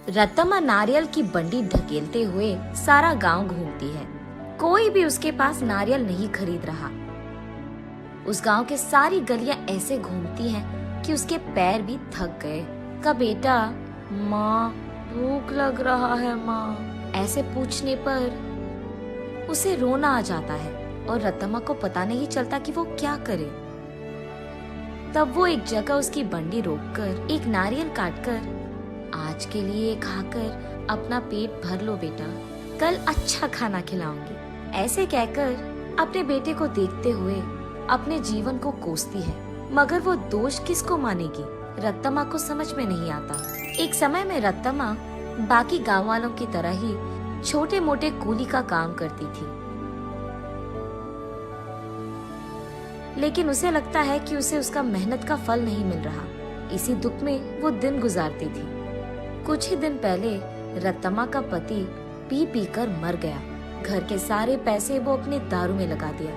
रत्तम्मा नारियल की बंडी धकेलते हुए सारा गांव घूमती है। कोई भी उसके पास नारियल नहीं खरीद रहा। उस गांव के सारी गलियां ऐसे घूमती हैं कि उसके पैर भी थक गए। का बेटा, माँ भूख लग रहा है माँ, ऐसे पूछने पर उसे रोना आ जाता है और रत्तम्मा को पता नहीं चलता कि वो क्या करे। तब वो एक जगह उसकी बंडी रोककर एक नारियल काटकर, आज के लिए खाकर अपना पेट भर लो बेटा, कल अच्छा खाना खिलाऊंगी, ऐसे कहकर अपने बेटे को देखते हुए अपने जीवन को कोसती है। मगर वो दोष किसको मानेगी? रत्तम्मा को समझ में नहीं आता। एक समय में रत्तम्मा बाकी गांव वालों की तरह ही छोटे मोटे कूली का काम करती थी, लेकिन उसे लगता है कि उसे उसका मेहनत का फल नहीं मिल रहा। इसी दुख में वो दिन गुजारती थी। कुछ ही दिन पहले रत्तम्मा का पति पी पी कर मर गया। घर के सारे पैसे वो अपने दारू में लगा दिया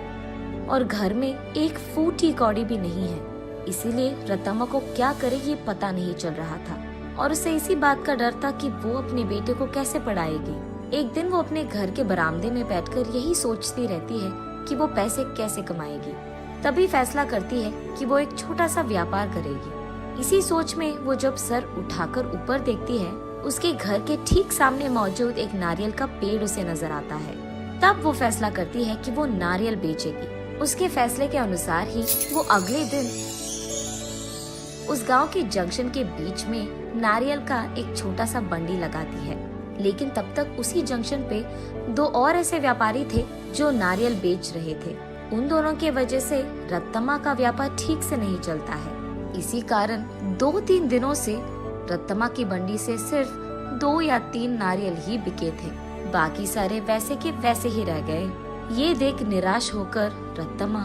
और घर में एक फूटी कौड़ी भी नहीं है। इसीलिए रत्तम्मा को क्या करे ये पता नहीं चल रहा था और उसे इसी बात का डर था कि वो अपने बेटे को कैसे पढ़ाएगी। एक दिन वो अपने घर के बरामदे में बैठकर यही सोचती रहती है कि वो पैसे कैसे कमाएगी। तभी फैसला करती है कि वो एक छोटा सा व्यापार करेगी। इसी सोच में वो जब सर उठाकर ऊपर देखती है, उसके घर के ठीक सामने मौजूद एक नारियल का पेड़ उसे नजर आता है। तब वो फैसला करती है कि वो नारियल बेचेगी। उसके फैसले के अनुसार ही वो अगले दिन उस गांव के जंक्शन के बीच में नारियल का एक छोटा सा बंडी लगाती है। लेकिन तब तक उसी जंक्शन पे दो और ऐसे व्यापारी थे जो नारियल बेच रहे थे। उन दोनों के वजह से रत्तम्मा का व्यापार ठीक से नहीं चलता है। इसी कारण 2-3 दिनों से रत्तम्मा की बंडी से सिर्फ 2 या 3 नारियल ही बिके थे। बाकी सारे वैसे के वैसे ही रह गए। ये देख निराश होकर रत्तम्मा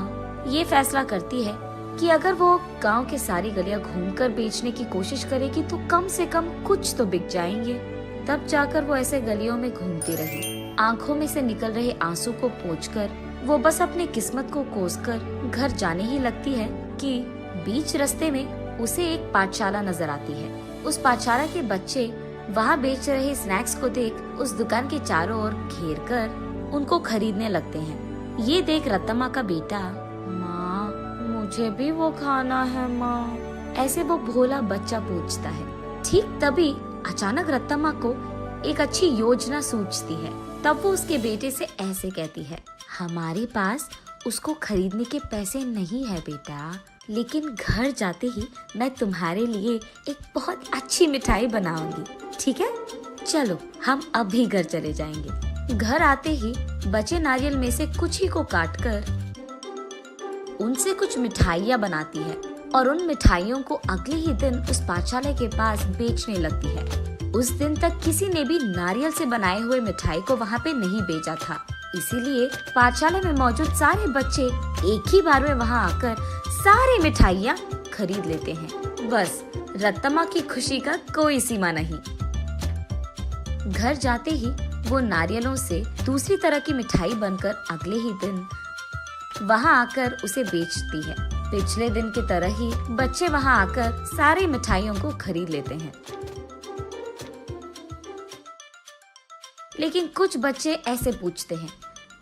ये फैसला करती है कि अगर वो गांव के सारी गलियां घूमकर बेचने की कोशिश करेगी तो कम से कम कुछ तो बिक जाएंगे। तब जाकर वो ऐसे गलियों में घूमती रही। आंखों में से निकल रहे आंसू को पोंछकर वो बस अपनी किस्मत को कोसकर घर जाने ही लगती है कि बीच रास्ते में उसे एक पाठशाला नजर आती है। उस पाठशाला के बच्चे वहाँ बेच रहे स्नैक्स को देख उस दुकान के चारों ओर घेर कर उनको खरीदने लगते हैं। ये देख रत्तम्मा का बेटा, माँ मुझे भी वो खाना है माँ, ऐसे वो भोला बच्चा पूछता है। ठीक तभी अचानक रत्तम्मा को एक अच्छी योजना सूझती है। तब वो उसके बेटे से ऐसे कहती है, हमारे पास उसको खरीदने के पैसे नहीं है बेटा, लेकिन घर जाते ही मैं तुम्हारे लिए एक बहुत अच्छी मिठाई बनाऊंगी, ठीक है? चलो हम अभी घर चले जाएंगे। घर आते ही बचे नारियल में से कुछ ही को काटकर उनसे कुछ मिठाइयाँ बनाती है और उन मिठाइयों को अगले ही दिन उस पाठशाला के पास बेचने लगती है। उस दिन तक किसी ने भी नारियल से बनाए हुए मिठाई को वहाँ पे नहीं बेचा था, इसीलिए पाठशाला में मौजूद सारे बच्चे एक ही बार में वहाँ आकर सारी मिठाइयाँ खरीद लेते हैं। बस रत्तम्मा की खुशी का कोई सीमा नहीं। घर जाते ही वो नारियलों से दूसरी तरह की मिठाई बनकर अगले ही दिन वहाँ आकर उसे बेचती है। पिछले दिन की तरह ही बच्चे वहाँ आकर सारी मिठाइयों को खरीद लेते हैं। लेकिन कुछ बच्चे ऐसे पूछते हैं,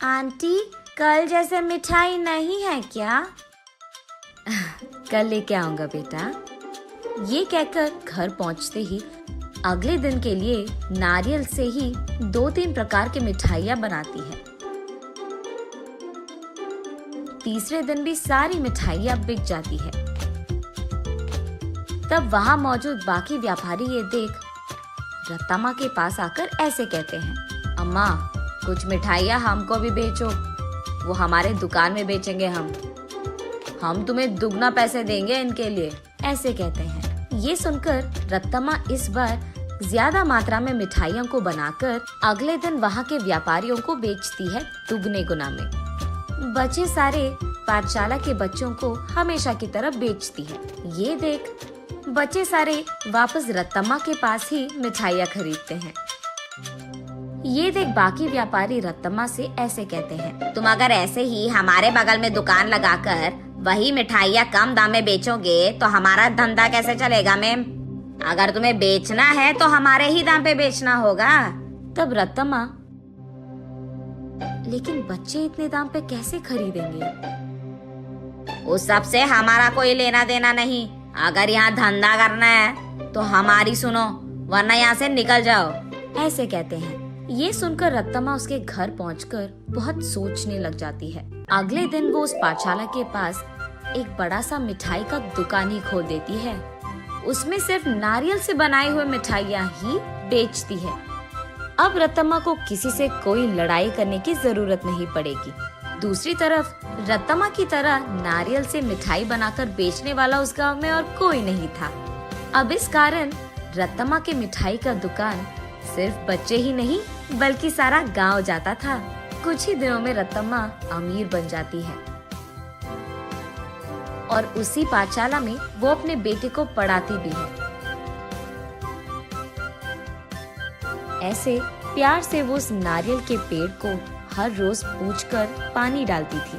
आंटी कल जैसे मिठाई नहीं है क्या? कल लेके आऊंगा बेटा। ये कहकर घर पहुंचते ही अगले दिन के लिए नारियल से ही 2-3 प्रकार की मिठाइयाँ बनाती है। तीसरे दिन भी सारी मिठाइयाँ बिक जाती है। तब वहाँ मौजूद बाकी व्यापारी ये देख रत्तम्मा के पास आकर ऐसे कहते हैं, अम्मा कुछ मिठाइयाँ हमको भी बेचो, वो हमारे दुकान में बेचेंगे हम तुम्हें दुगना पैसे देंगे इनके लिए, ऐसे कहते हैं। ये सुनकर रत्तम्मा इस बार ज्यादा मात्रा में मिठाइयों को बनाकर अगले दिन वहाँ के व्यापारियों को बेचती है दुगने गुना में। बचे सारे पाठशाला के बच्चों को हमेशा की तरह बेचती है। ये देख बच्चे सारे वापस रत्तम्मा के पास ही मिठाइयाँ खरीदते हैं। ये देख बाकी व्यापारी रत्तम्मा से ऐसे कहते हैं, तुम अगर ऐसे ही हमारे बगल में दुकान लगाकर वही मिठाइयाँ कम दाम में बेचोगे तो हमारा धंधा कैसे चलेगा मैम? अगर तुम्हें बेचना है तो हमारे ही दाम पे बेचना होगा। तब रत्तम्मा, लेकिन बच्चे इतने दाम पे कैसे खरीदेंगे? उस सब से हमारा कोई लेना देना नहीं। अगर यहाँ धंधा करना है तो हमारी सुनो, वरना यहाँ से निकल जाओ। ऐसे कहते हैं। ये सुनकर रत्तम्मा उसके घर पहुंचकर बहुत सोचने लग जाती है। अगले दिन वो उस पाठशाला के पास एक बड़ा सा मिठाई का दुकान ही खोल देती है। उसमें सिर्फ नारियल से बनाई हुई मिठाइयाँ ही बेचती है। अब रत्तम्मा को किसी से कोई लड़ाई करने की जरूरत नहीं पड़ेगी। दूसरी तरफ रत्तम्मा की तरह नारियल से मिठाई बनाकर बेचने वाला उस गांव में और कोई नहीं था। अब इस कारण रत्तम्मा के मिठाई का दुकान सिर्फ बच्चे ही नहीं बल्कि सारा गांव जाता था। कुछ ही दिनों में रत्तम्मा अमीर बन जाती है और उसी पाठशाला में वो अपने बेटे को पढ़ाती भी है। ऐसे प्यार से वो उस नारियल के पेड़ को हर रोज पूछकर पानी डालती थी।